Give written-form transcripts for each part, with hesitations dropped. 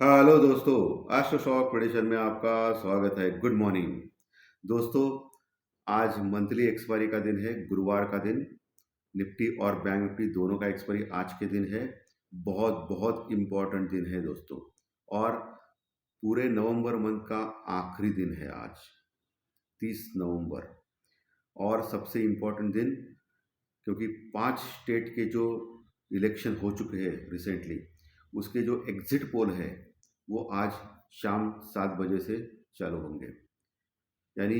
Hello दोस्तों, astro shock prediction में आपका स्वागत है। गुड मॉर्निंग दोस्तों। आज मंथली एक्सपायरी का दिन है, गुरुवार का दिन। निफ्टी और बैंक निफ्टी दोनों का एक्सपायरी आज के दिन है। बहुत बहुत इम्पोर्टेंट दिन है दोस्तों। और पूरे नवंबर मंथ का आखिरी दिन है आज, 30 नवंबर। और सबसे इम्पोर्टेंट दिन, क्योंकि 5 स्टेट के जो इलेक्शन हो चुके हैं रिसेंटली, उसके जो एग्जिट पोल है वो आज शाम 7 बजे से चालू होंगे। यानी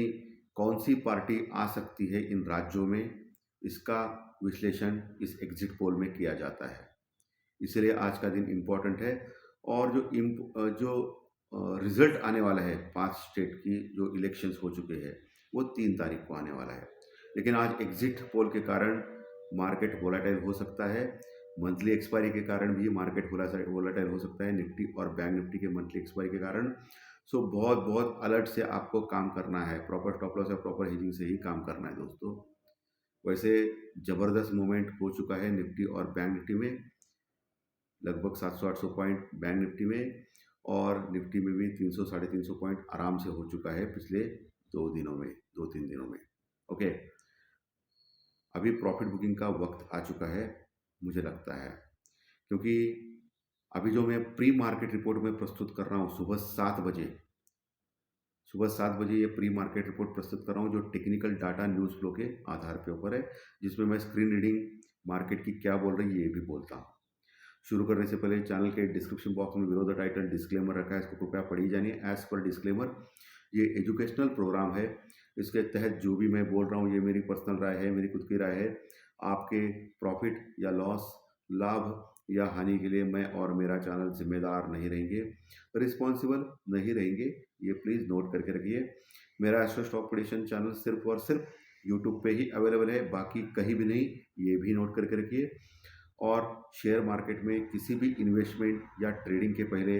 कौन सी पार्टी आ सकती है इन राज्यों में, इसका विश्लेषण इस एग्जिट पोल में किया जाता है। इसलिए आज का दिन इम्पोर्टेंट है। और जो रिजल्ट आने वाला है 5 स्टेट की जो इलेक्शंस हो चुके हैं, वो 3 तारीख को आने वाला है। लेकिन आज एग्जिट पोल के कारण मार्केट वोलाटाइल हो सकता है। मंथली एक्सपायरी के कारण भी मार्केट वोलाटाइल हो सकता है, निफ्टी और बैंक निफ्टी के मंथली एक्सपायरी के कारण। सो बहुत बहुत अलर्ट से आपको काम करना है, प्रॉपर स्टॉप लॉस और प्रॉपर हेजिंग से ही काम करना है दोस्तों। वैसे ज़बरदस्त मूवमेंट हो चुका है निफ्टी और बैंक निफ्टी में, लगभग 700-800 पॉइंट बैंक निफ्टी में, और निफ्टी में भी 300 साढ़े 300 पॉइंट आराम से हो चुका है पिछले 2 दिनों में, 2-3 दिनों में। ओके, अभी प्रॉफिट बुकिंग का वक्त आ चुका है मुझे लगता है, क्योंकि अभी जो मैं प्री मार्केट रिपोर्ट में प्रस्तुत कर रहा हूँ सुबह 7 बजे ये प्री मार्केट रिपोर्ट प्रस्तुत कर रहा हूँ, जो टेक्निकल डाटा न्यूज़ फ्लो के आधार पे ऊपर है, जिसमें मैं स्क्रीन रीडिंग मार्केट की क्या बोल रही है ये भी बोलता हूँ। शुरू करने से पहले चैनल के डिस्क्रिप्शन बॉक्स में बिलो द टाइटल डिस्क्लेमर रखा है, इसको कृपया पढ़ी जानिए। एज पर डिस्क्लेमर, ये एजुकेशनल प्रोग्राम है। इसके तहत जो भी मैं बोल रहा हूँ ये मेरी पर्सनल राय है, मेरी खुद की राय है। आपके प्रॉफिट या लॉस, लाभ या हानि के लिए मैं और मेरा चैनल जिम्मेदार नहीं रहेंगे, रिस्पॉन्सिबल नहीं रहेंगे। ये प्लीज़ नोट करके रखिए। मेरा एस्ट्रो स्टॉक प्रेडिक्शन चैनल सिर्फ और सिर्फ यूट्यूब पे ही अवेलेबल है, बाकी कहीं भी नहीं, ये भी नोट करके रखिए। और शेयर मार्केट में किसी भी इन्वेस्टमेंट या ट्रेडिंग के पहले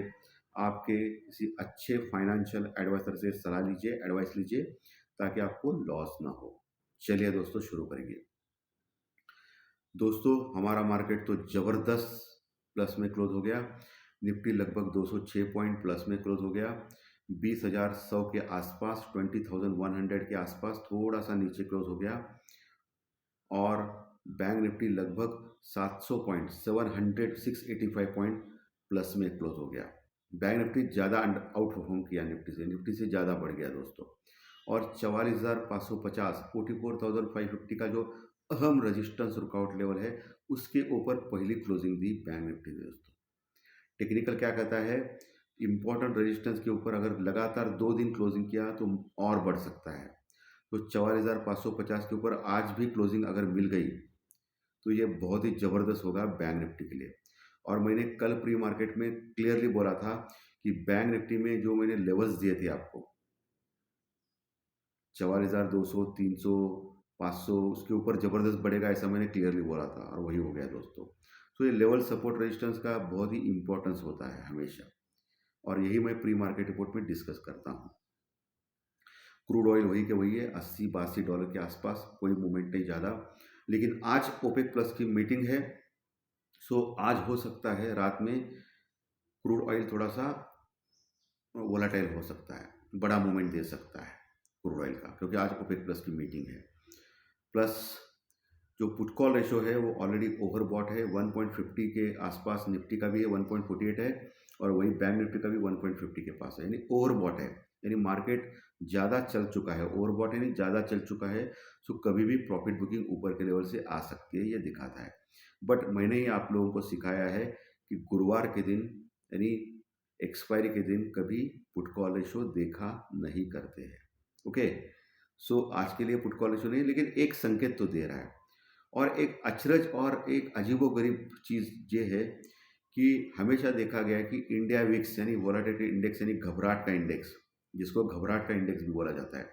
आपके किसी अच्छे फाइनेंशियल एडवाइजर से सलाह लीजिए, एडवाइस लीजिए, ताकि आपको लॉस ना हो। चलिए दोस्तों, शुरू करेंगे। दोस्तों, हमारा मार्केट तो ज़बरदस्त प्लस में क्लोज हो गया। निफ्टी लगभग 206 पॉइंट प्लस में क्लोज हो गया। 20,100 के आसपास, 20,100 के आसपास थोड़ा सा नीचे क्लोज हो गया। और बैंक निफ्टी लगभग 700 पॉइंट, 685 पॉइंट प्लस में क्लोज हो गया। बैंक निफ्टी ज़्यादा आउट परफॉर्म किया निफ्टी से ज़्यादा बढ़ गया दोस्तों। और 44,550, 44,550 का जो अहम रेजिस्टेंस रुकआउट लेवल है, उसके ऊपर पहली क्लोजिंग दी बैंक निफ्टी ने दोस्तों। टेक्निकल क्या कहता है, इंपॉर्टेंट रेजिस्टेंस के ऊपर अगर लगातार 2 दिन क्लोजिंग किया तो और बढ़ सकता है। तो 44,550 के ऊपर आज भी क्लोजिंग अगर मिल गई तो ये बहुत ही ज़बरदस्त होगा बैंक निफ्टी के लिए। और मैंने कल प्री मार्केट में क्लियरली बोला था कि बैंक निफ्टी में जो मैंने लेवल्स दिए थे आपको, 44,200, 300, 500, उसके ऊपर ज़बरदस्त बढ़ेगा ऐसा मैंने क्लियरली बोला था, और वही हो गया दोस्तों। तो ये लेवल सपोर्ट रेजिस्टेंस का बहुत ही इंपॉर्टेंस होता है हमेशा, और यही मैं प्री मार्केट रिपोर्ट में डिस्कस करता हूँ। क्रूड ऑयल वही के वही है, 80-82 डॉलर के आसपास, कोई मूवमेंट नहीं ज़्यादा। लेकिन आज ओपेक प्लस की मीटिंग है, सो आज हो सकता है रात में क्रूड ऑयल थोड़ा सा वोलाटाइल हो सकता है, बड़ा मूवमेंट दे सकता है क्रूड ऑयल का, क्योंकि आज ओपेक प्लस की मीटिंग है। प्लस जो पुट कॉल रेशो है वो ऑलरेडी ओवरबॉट है, 1.50 के आसपास निफ्टी का भी है, 1.48 है, और वही बैंक निफ्टी का भी 1.50 के पास है, यानी ओवरबॉट है। यानी मार्केट ज़्यादा चल चुका है, ओवरबॉट यानी ज़्यादा चल चुका है। सो कभी भी प्रॉफिट बुकिंग ऊपर के लेवल से आ सकती है, ये दिखाता है। बट मैंने ही आप लोगों को सिखाया है कि गुरुवार के दिन, यानी एक्सपायरी के दिन, कभी पुट कॉल रेशो देखा नहीं करते हैं। ओके, सो आज के लिए पुट कॉल रेशो नहीं, लेकिन एक संकेत तो दे रहा है। और एक अचरज और एक अजीबोगरीब चीज़ ये है कि हमेशा देखा गया है कि इंडिया विक्स यानी वोलाटिलिटी इंडेक्स, यानी घबराहट का इंडेक्स, जिसको घबराहट का इंडेक्स भी बोला जाता है,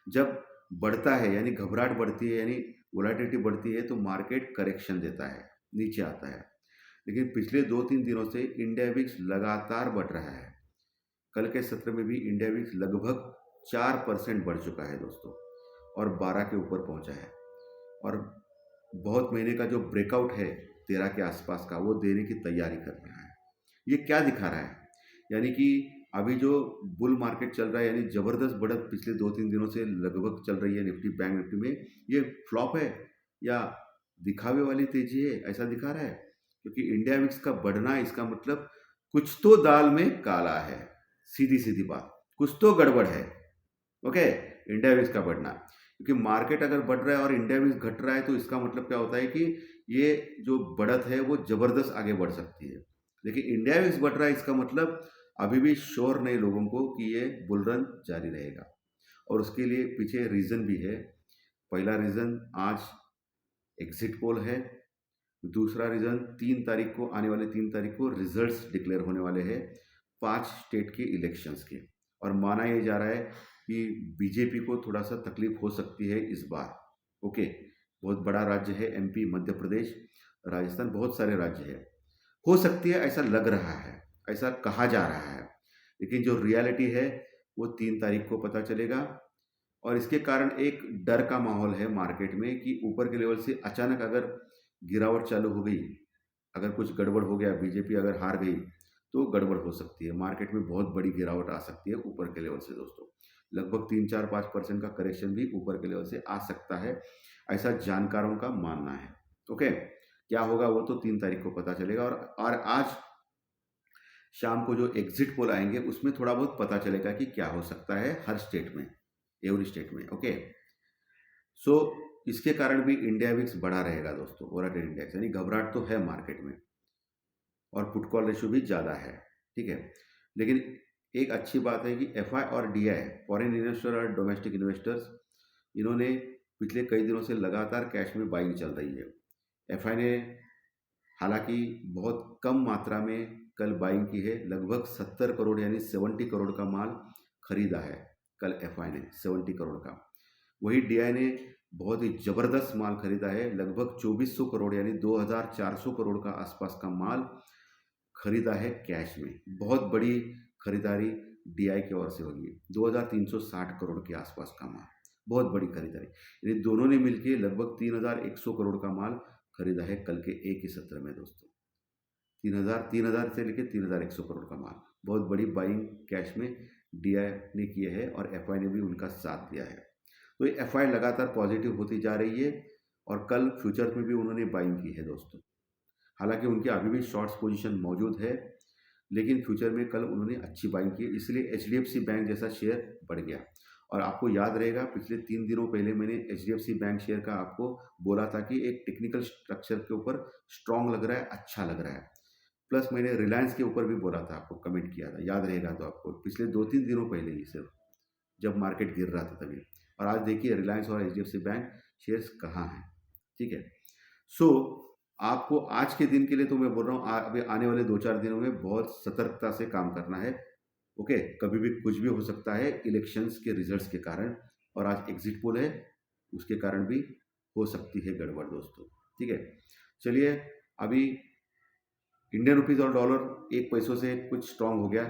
जब बढ़ता है यानी घबराहट बढ़ती है, यानी वोलाटिलिटी बढ़ती है, तो मार्केट करेक्शन देता है, नीचे आता है। लेकिन पिछले 2-3 दिनों से इंडिया विक्स लगातार बढ़ रहा है। कल के सत्र में भी इंडिया विक्स लगभग 4% बढ़ चुका है दोस्तों, और 12 के ऊपर पहुंचा है। और बहुत महीने का जो ब्रेकआउट है 13 के आसपास का, वो देने की तैयारी कर रहा है। ये क्या दिखा रहा है यानी कि अभी जो बुल मार्केट चल रहा है, यानी ज़बरदस्त बढ़त पिछले 2-3 दिनों से लगभग चल रही है निफ्टी, बैंक निफ्टी में, ये फ्लॉप है या दिखावे वाली तेज़ी है, ऐसा दिखा रहा है? क्योंकि इंडिया विक्स का बढ़ना, इसका मतलब कुछ तो दाल में काला है, सीधी-सीधी बात, कुछ तो गड़बड़ है। ओके, इंडिया विक्स का बढ़ना, क्योंकि मार्केट अगर बढ़ रहा है और इंडिया विक्स घट रहा है तो इसका मतलब क्या होता है कि ये जो बढ़त है वो ज़बरदस्त आगे बढ़ सकती है। लेकिन इंडिया विक्स बढ़ रहा है, इसका मतलब अभी भी श्योर नहीं लोगों को कि ये बुल रन जारी रहेगा, और उसके लिए पीछे रीज़न भी है। पहला रीज़न, आज एग्जिट पोल है। दूसरा रीज़न, 3 तारीख को, आने वाले 3 तारीख को रिजल्ट्स डिक्लेयर होने वाले हैं 5 स्टेट के इलेक्शंस के, और माना ये जा रहा है कि बीजेपी को थोड़ा सा तकलीफ हो सकती है इस बार। ओके, बहुत बड़ा राज्य है एमपी, मध्य प्रदेश, राजस्थान, बहुत सारे राज्य हैं। हो सकती है, ऐसा लग रहा है, ऐसा कहा जा रहा है, लेकिन जो रियलिटी है वो 3 तारीख को पता चलेगा। और इसके कारण एक डर का माहौल है मार्केट में कि ऊपर के लेवल से अचानक अगर गिरावट चालू हो गई, अगर कुछ गड़बड़ हो गया, बीजेपी अगर हार गई, तो गड़बड़ हो सकती है, मार्केट में बहुत बड़ी गिरावट आ सकती है ऊपर के लेवल से दोस्तों। लगभग 3-4-5% का करेक्शन भी ऊपर के लेवल से आ सकता है, ऐसा जानकारों का मानना है। ओके, क्या होगा वो तो 3 तारीख को पता चलेगा। और आज शाम को जो एग्जिट पोल आएंगे उसमें थोड़ा बहुत पता चलेगा कि क्या हो सकता है हर स्टेट में, एवरी स्टेट में। ओके, सो इसके कारण भी इंडिया विक्स बढ़ा रहेगा दोस्तों, वोलेटाइल इंडेक्स, यानी घबराहट तो है मार्केट में, और पुट कॉल रेशियो भी ज़्यादा है, ठीक है। लेकिन एक अच्छी बात है कि एफआई और डीआई, फॉरेन इन्वेस्टर और डोमेस्टिक इन्वेस्टर्स, इन्होंने पिछले कई दिनों से लगातार कैश में बाइंग चल रही है। एफआई ने हालांकि बहुत कम मात्रा में कल बाइंग की है, लगभग 70 करोड़ यानी 70 करोड़ का माल खरीदा है कल एफआई ने, 70 करोड़ का। वही डीआई ने बहुत ही ज़बरदस्त माल खरीदा है, लगभग 2400 करोड़ यानी 2400 करोड़ का आसपास का माल खरीदा है कैश में। बहुत बड़ी खरीदारी डीआई की ओर से होगी, 2360 करोड़ के आसपास का माल, बहुत बड़ी खरीदारी। यानी दोनों ने मिलकर लगभग 3100 करोड़ का माल खरीदा है कल के एक ही सत्र में दोस्तों। 3000 से लेकर 3100 करोड़ का माल, बहुत बड़ी बाइंग कैश में डीआई ने किया है, और एफआई ने भी उनका साथ दिया है। तो ये एफआई लगातार पॉजिटिव होती जा रही है, और कल फ्यूचर में भी उन्होंने बाइंग की है दोस्तों। हालांकि उनकी अभी भी शॉर्ट्स पोजीशन मौजूद है, लेकिन फ्यूचर में कल उन्होंने अच्छी बाइंग की, इसलिए एचडीएफसी बैंक जैसा शेयर बढ़ गया। और आपको याद रहेगा पिछले 3 दिनों पहले मैंने एचडीएफसी बैंक शेयर का आपको बोला था कि एक टेक्निकल स्ट्रक्चर के ऊपर स्ट्रांग लग रहा है, अच्छा लग रहा है। प्लस मैंने रिलायंस के ऊपर भी बोला था, आपको कमेंट किया था, याद रहेगा तो आपको, पिछले 2-3 दिनों पहले ही सिर्फ, जब मार्केट गिर रहा था तभी। और आज देखिए रिलायंस और एचडीएफसी बैंक शेयर्स कहाँ हैं, ठीक है। सो आपको आज के दिन के लिए तो मैं बोल रहा हूँ, अभी आने वाले 2-4 दिनों में बहुत सतर्कता से काम करना है। ओके, कभी भी कुछ भी हो सकता है इलेक्शंस के रिजल्ट्स के कारण, और आज एग्जिट पोल है, उसके कारण भी हो सकती है गड़बड़ दोस्तों, ठीक है। चलिए, अभी इंडियन रुपीज़ और डॉलर 1 पैसों से कुछ स्ट्रांग हो गया।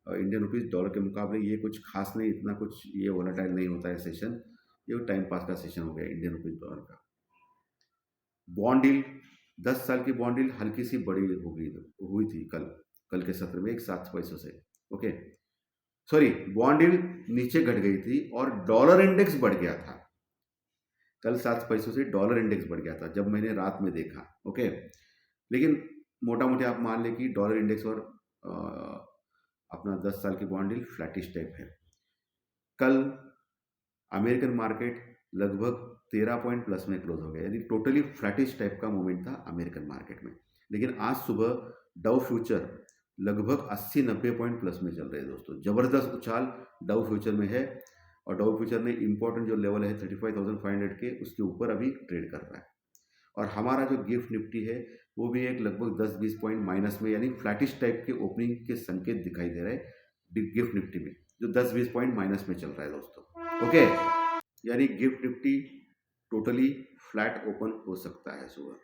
इंडियन रुपीज़ डॉलर के मुकाबले ये कुछ खास नहीं, इतना कुछ ये वोलेटाइल नहीं होता है सेशन, ये टाइम पास का सेशन हो गया इंडियन रुपीज़ डॉलर का। बॉन्ड डील, 10 साल की बॉन्ड डील हल्की सी बड़ी हुई थी कल, कल के सत्र में 7 पैसों से। ओके, सॉरी, बॉन्ड डील नीचे घट गई थी और डॉलर इंडेक्स बढ़ गया था। कल 7 पैसों से डॉलर इंडेक्स बढ़ गया था जब मैंने रात में देखा। ओके, लेकिन मोटा मोटी आप मान लें कि डॉलर इंडेक्स और अपना 10 साल की बॉन्ड डील फ्लैटिश टाइप है। कल अमेरिकन मार्केट लगभग 13 पॉइंट प्लस में क्लोज हो गया, यानी टोटली फ्लैटिश टाइप का मूवमेंट था अमेरिकन मार्केट में। लेकिन आज सुबह डाउ फ्यूचर लगभग 80-90 पॉइंट प्लस में चल रहे हैं दोस्तों, ज़बरदस्त उछाल डाउ फ्यूचर में है। और डाउ फ्यूचर ने इंपॉर्टेंट जो लेवल है 35,500 के, उसके ऊपर अभी ट्रेड कर रहा है। और हमारा जो गिफ्ट निफ्टी है वो भी एक लगभग 10-20 पॉइंट माइनस में, यानी फ्लैटिश टाइप के ओपनिंग के संकेत दिखाई दे रहे हैं गिफ्ट निफ्टी में, जो 10-20 पॉइंट माइनस में चल रहा है दोस्तों। ओके, यानी gift Nifty totally flat open हो सकता है सुबह।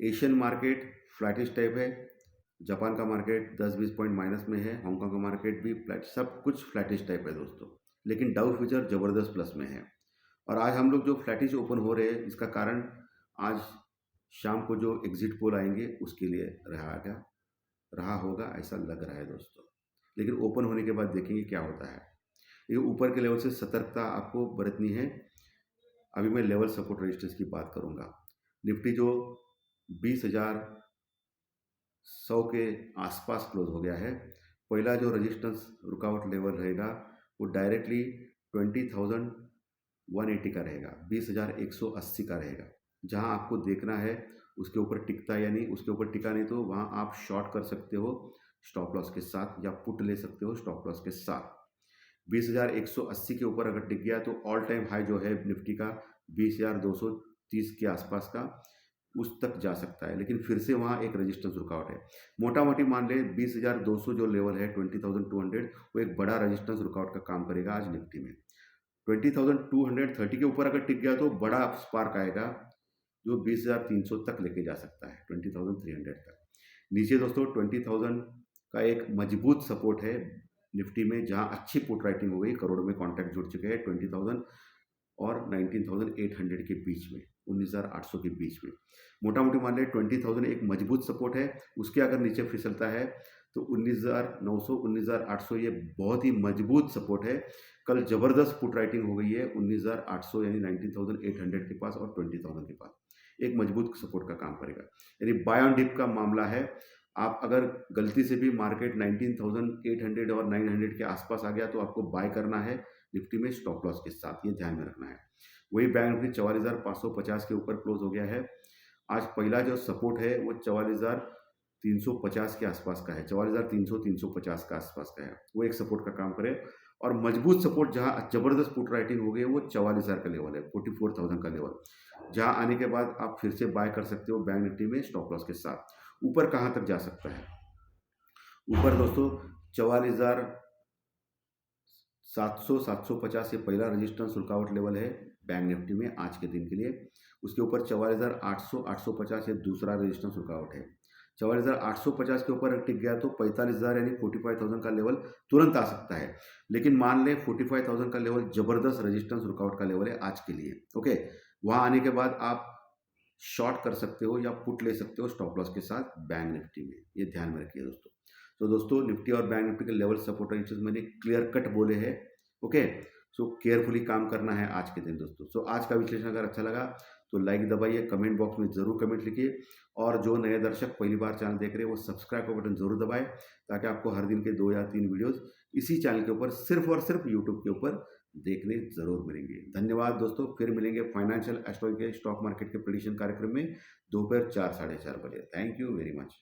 एशियन मार्केट फ्लैटिश टाइप है, जापान का मार्केट 10-20 पॉइंट माइनस में है, हांगकांग का मार्केट भी फ्लैट, सब कुछ फ्लैटिश टाइप है दोस्तों। लेकिन डाउ फ्यूचर ज़बरदस्त प्लस में है। और आज हम लोग जो फ्लैटिश ओपन हो रहे हैं, इसका कारण आज शाम को जो एग्जिट पोल आएंगे उसके लिए रहा रहा होगा ऐसा लग रहा है दोस्तों। लेकिन ओपन होने के बाद देखेंगे क्या होता है। ये ऊपर के लेवल से सतर्कता आपको बरतनी है। अभी मैं लेवल सपोर्ट रेजिस्टेंस की बात करूंगा। निफ्टी जो 20,100 के आसपास क्लोज हो गया है, पहला जो रेजिस्टेंस रुकावट लेवल रहेगा वो डायरेक्टली 20,180 का रहेगा, 20,180 का रहेगा। जहां आपको देखना है उसके ऊपर टिकता या नहीं, उसके ऊपर टिका नहीं तो वहां आप शॉर्ट कर सकते हो स्टॉप लॉस के साथ, या पुट ले सकते हो स्टॉप लॉस के साथ। 20,180 के ऊपर अगर टिक गया तो ऑल टाइम हाई जो है निफ्टी का 20,230 के आसपास का, उस तक जा सकता है। लेकिन फिर से वहाँ एक रेजिस्टेंस रुकावट है। मोटा मोटी मान ले 20,200 जो लेवल है 20,200, वो एक बड़ा रेजिस्टेंस रुकावट का काम करेगा आज निफ्टी में। 20,230 के ऊपर अगर टिक गया तो बड़ा स्पार्क आएगा जो 20,300 तक लेके जा सकता है, 20,300 तक। नीचे दोस्तों 20,000 का एक मजबूत सपोर्ट है निफ्टी में, जहां अच्छी पुट राइटिंग हो गई, करोड़ में कॉन्ट्रैक्ट जुड़ चुके हैं 20,000 और 19,800 के बीच में, 19,800 के बीच में। मोटा मोटी मान लिया 20,000 एक मजबूत सपोर्ट है। उसके अगर नीचे फिसलता है तो 19,900, 19,800 ये बहुत ही मजबूत सपोर्ट है। कल जबरदस्त पुट राइटिंग हो गई है 19,800 यानी 19,800 के पास और 20,000 के पास, एक मजबूत सपोर्ट का काम करेगा। यानी बाय ऑन डिप का मामला है। आप अगर गलती से भी मार्केट 19,800 और 900 के आसपास आ गया तो आपको बाय करना है निफ्टी में स्टॉप लॉस के साथ, ये ध्यान में रखना है। वही बैंक निफ्टी 44,550 के ऊपर क्लोज हो गया है। आज पहला जो सपोर्ट है वो 44,350 के आसपास का है, 44,300 350 के आसपास का है, वो एक सपोर्ट का काम करे। और मजबूत सपोर्ट जहां जबरदस्त पुट राइटिंग हो गई है वो 44,000 का लेवल है, 44,000 का लेवल, जहां आने के बाद आप फिर से बाय कर सकते हो बैंक निफ्टी में स्टॉप लॉस के साथ। ऊपर कहां तक जा सकता है? ऊपर दोस्तों 44,700 750 ये पहला रेजिस्टेंस रुकावट लेवल है बैंक निफ्टी में आज के दिन के लिए। उसके ऊपर 44,800 850 ये दूसरा रेजिस्टेंस रुकावट है। 44,850 के ऊपर टिक गया तो 45,000 यानी 45,000 का लेवल तुरंत आ सकता है। लेकिन मान लें 45,000 का लेवल जबरदस्त रेजिस्टेंस रुकावट का लेवल है आज के लिए। ओके, वहां आने के बाद आप शॉर्ट कर सकते हो या पुट ले सकते हो स्टॉप लॉस के साथ बैंक निफ्टी में, ये ध्यान में रखिए दोस्तों। तो दोस्तों निफ्टी और बैंक निफ्टी के लेवल सपोर्ट रेजिस्टेंस मैंने क्लियर कट बोले हैं। ओके, सो केयरफुली काम करना है आज के दिन दोस्तों। सो आज का विश्लेषण अगर अच्छा लगा तो लाइक दबाइए, कमेंट बॉक्स में जरूर कमेंट लिखिए, और जो नए दर्शक पहली बार चैनल देख रहे हैं वो सब्सक्राइब का बटन जरूर दबाएं, ताकि आपको हर दिन के 2 या 3 वीडियोस इसी चैनल के ऊपर सिर्फ और सिर्फ यूट्यूब के ऊपर देखने जरूर मिलेंगे। धन्यवाद दोस्तों, फिर मिलेंगे फाइनेंशियल एस्ट्रोलॉजी के स्टॉक मार्केट के प्रेडिक्शन कार्यक्रम में दोपहर 4 साढ़े 4 बजे। Thank you very much.